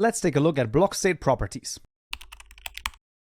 let's take a look at BlockState properties.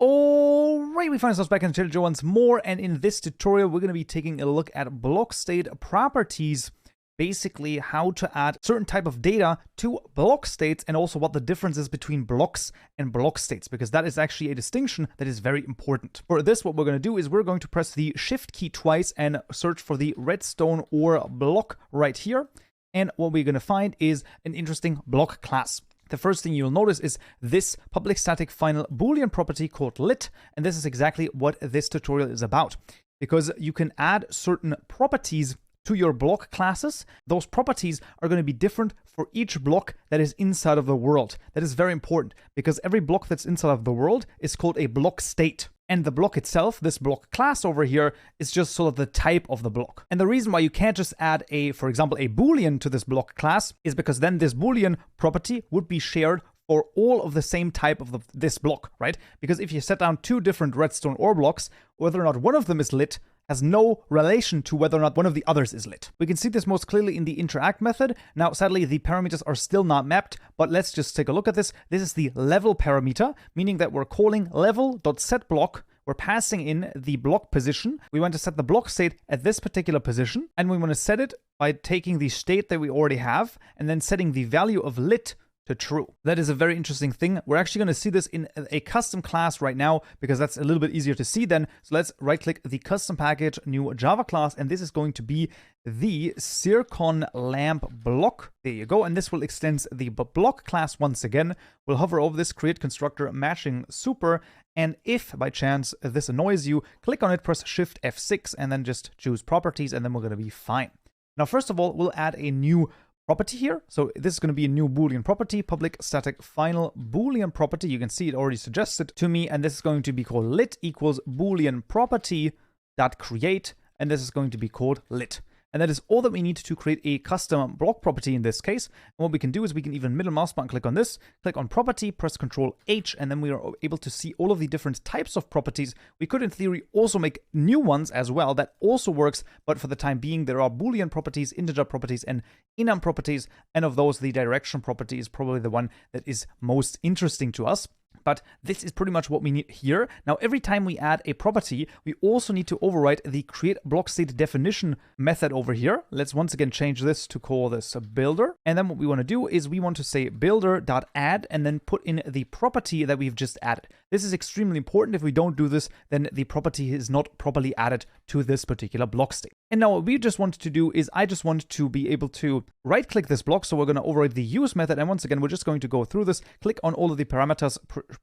Alright, we find ourselves back in Kaupenjoe once more, and in this tutorial we're going to be taking a look at BlockState properties, basically how to add certain type of data to block states, and also what the difference is between blocks and block states, because that is actually a distinction that is very important. For this, what we're going to do is we're going to press the Shift key twice and search for the RedstoneOreBlock right here, and what we're going to find is an interesting block class. The first thing you'll notice is this public static final Boolean property called lit, and this is exactly what this tutorial is about, because you can add certain properties to your block classes. Those properties are going to be different for each block that is inside of the world. That is very important, because every block that's inside of the world is called a block state. And the block itself, this block class over here, is just sort of the type of the block. And the reason why you can't just add for example, a Boolean to this block class is because then this Boolean property would be shared for all of the same type of this block, right? Because if you set down two different redstone ore blocks, whether or not one of them is lit has no relation to whether or not one of the others is lit. We can see this most clearly in the interact method. Now, sadly, the parameters are still not mapped, but let's just take a look at this. This is the level parameter, meaning that we're calling level.setBlock. We're passing in the block position. We want to set the block state at this particular position, and we want to set it by taking the state that we already have and then setting the value of lit to true. That is a very interesting thing. We're actually going to see this in a custom class right now, because that's a little bit easier to see then. So let's right click the custom package, new Java class, and this is going to be the Zircon lamp block. There you go. And this will extend the block class once again. We'll hover over this, create constructor matching super. And if by chance this annoys you, click on it, press Shift F6, and then just choose properties, and then we're going to be fine. Now, first of all, we'll add a new property here. So this is going to be a new Boolean property, public static final Boolean property. You can see it already suggested to me, and this is going to be called lit equals Boolean property dot create, and this is going to be called lit. And that is all that we need to create a custom block property in this case. And what we can do is we can even middle mouse button click on this, click on property, press Ctrl H, and then we are able to see all of the different types of properties. We could in theory also make new ones as well. That also works, but for the time being there are Boolean properties, integer properties, and enum properties, and of those the direction property is probably the one that is most interesting to us. But this is pretty much what we need here. Now, every time we add a property, we also need to overwrite the create block state definition method over here. Let's once again change this to call this a builder. And then what we want to do is we want to say builder.add and then put in the property that we've just added. This is extremely important. If we don't do this, then the property is not properly added to this particular block state. And now what we just want to do is I just want to be able to right click this block. So we're going to override the use method. And once again, we're just going to go through this, click on all of the parameters,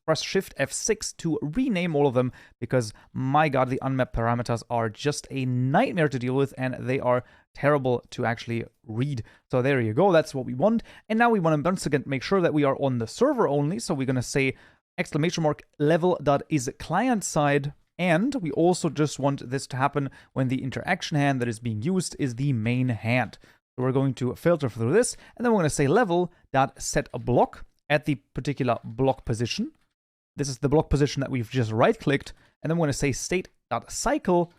press Shift F6 to rename all of them, because my God, the unmapped parameters are just a nightmare to deal with, and they are terrible to actually read. So there you go. That's what we want. And now we want to once again make sure that we are on the server only. So we're going to say !level.is client side. And we also just want this to happen when the interaction hand that is being used is the main hand. So we're going to filter through this, and then we're going to say level.setBlock at the particular block position. This is the block position that we've just right-clicked, and then we're going to say state.cycle,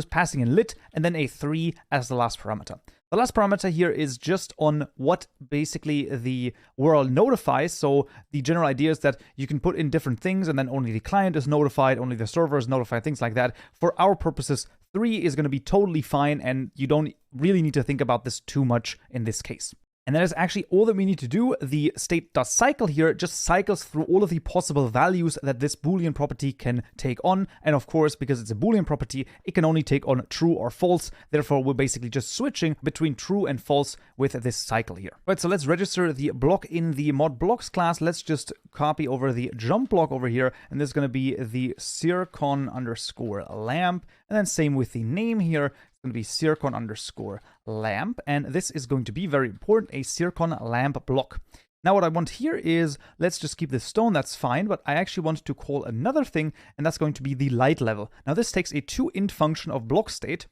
passing in lit, and then a 3 as the last parameter. The last parameter here is just on what basically the world notifies. So the general idea is that you can put in different things, and then only the client is notified, only the server is notified, things like that. For our purposes, 3 is going to be totally fine, and you don't really need to think about this too much in this case. And that is actually all that we need to do. The state.cycle here just cycles through all of the possible values that this Boolean property can take on. And of course, because it's a Boolean property, it can only take on true or false. Therefore, we're basically just switching between true and false with this cycle here. Right, so let's register the block in the mod blocks class. Let's just copy over the jump block over here. And this is going to be the Zircon_lamp. And then same with the name here. Going to be Zircon_lamp, and this is going to be very important, a Zircon lamp block. Now what I want here is, let's just keep this stone, that's fine, but I actually want to call another thing, and that's going to be the light level. Now this takes a toInt function of block state.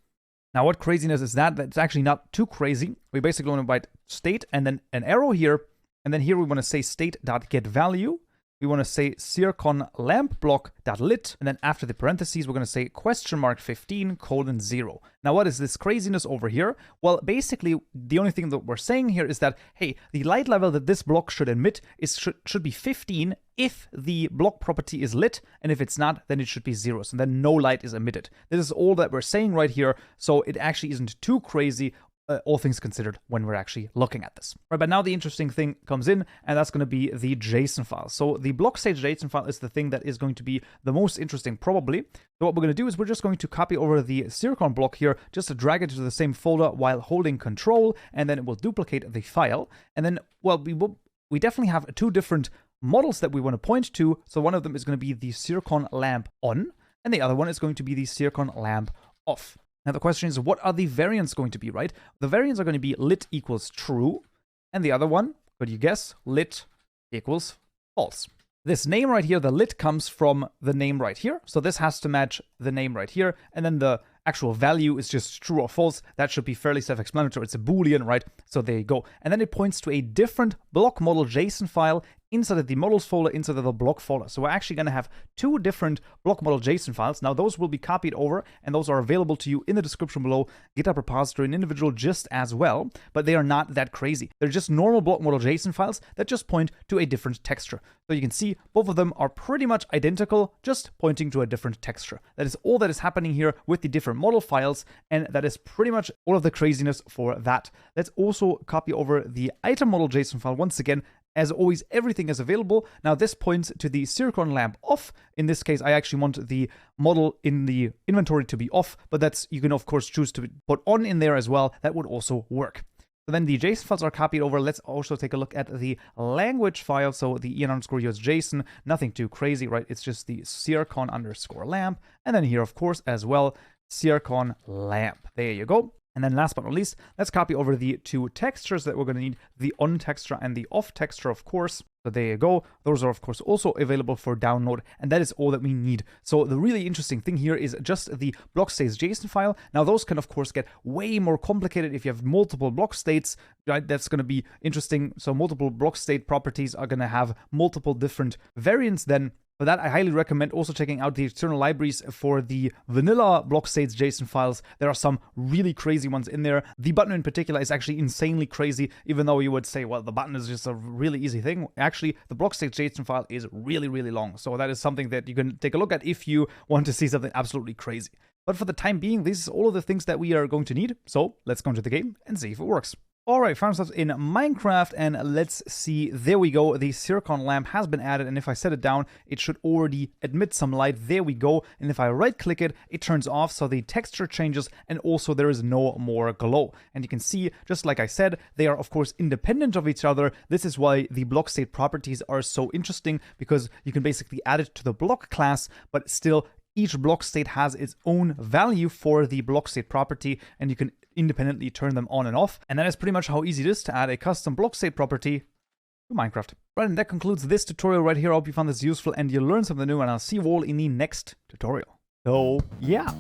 Now what craziness is that? That's actually not too crazy. We basically want to write state and then an arrow here, and then here we want to say state.getValue. we want to say zircon lamp block.lit, and then after the parentheses, we're going to say $15:0. Now, what is this craziness over here? Well, basically, the only thing that we're saying here is that, hey, the light level that this block should emit should be 15 if the block property is lit, and if it's not, then it should be 0, so then no light is emitted. This is all that we're saying right here, so it actually isn't too crazy, all things considered, when we're actually looking at this. Right, but now the interesting thing comes in, and that's going to be the JSON file. So the BlockState JSON file is the thing that is going to be the most interesting, probably. So what we're going to do is we're just going to copy over the zircon block here, just to drag it to the same folder while holding Control, and then it will duplicate the file. And then, well, we definitely have two different models that we want to point to. So one of them is going to be the zircon lamp on, and the other one is going to be the zircon lamp off. Now the question is, what are the variants going to be, right? The variants are going to be lit equals true, and the other one, could you guess, lit equals false. This name right here, the lit, comes from the name right here, so this has to match the name right here, and then the actual value is just true or false. That should be fairly self-explanatory. It's a Boolean, right? So there you go. And then it points to a different block model JSON file inside of the models folder, inside of the block folder. So we're actually going to have two different block model JSON files. Now those will be copied over, and those are available to you in the description below, GitHub repository and individual gist as well, but they are not that crazy. They're just normal block model JSON files that just point to a different texture. So you can see both of them are pretty much identical, just pointing to a different texture. That is all that is happening here with the different model files, and that is pretty much all of the craziness for that. Let's also copy over the item model JSON file once again. As always, everything is available. Now this points to the zircon lamp off. In this case, I actually want the model in the inventory to be off, but that's, you can of course choose to put on in there as well. That would also work. So then the JSON files are copied over. Let's also take a look at the language file. So the en_us JSON, nothing too crazy, right? It's just the zircon_lamp. And then here, of course, as well, zircon lamp. There you go. And then last but not least, let's copy over the two textures that we're going to need, the on texture and the off texture, of course. So there you go. Those are, of course, also available for download, and that is all that we need. So the really interesting thing here is just the BlockStates JSON file. Now, those can, of course, get way more complicated if you have multiple block states, right? That's going to be interesting. So multiple block state properties are going to have multiple different variants then. For that, I highly recommend also checking out the external libraries for the vanilla BlockStates JSON files. There are some really crazy ones in there. The button in particular is actually insanely crazy, even though you would say, well, the button is just a really easy thing. Actually, the BlockStates JSON file is really, really long. So that is something that you can take a look at if you want to see something absolutely crazy. But for the time being, this is all of the things that we are going to need. So let's go into the game and see if it works. Alright, found ourselves in Minecraft, and let's see, there we go, the zircon lamp has been added, and if I set it down, it should already emit some light. There we go, and if I right click it, it turns off, so the texture changes, and also there is no more glow. And you can see, just like I said, they are of course independent of each other. This is why the block state properties are so interesting, because you can basically add it to the block class, but still each block state has its own value for the block state property, and you can independently turn them on and off. And that is pretty much how easy it is to add a custom block state property to Minecraft. Right, and that concludes this tutorial right here. I hope you found this useful and you learned something new, and I'll see you all in the next tutorial. So, yeah.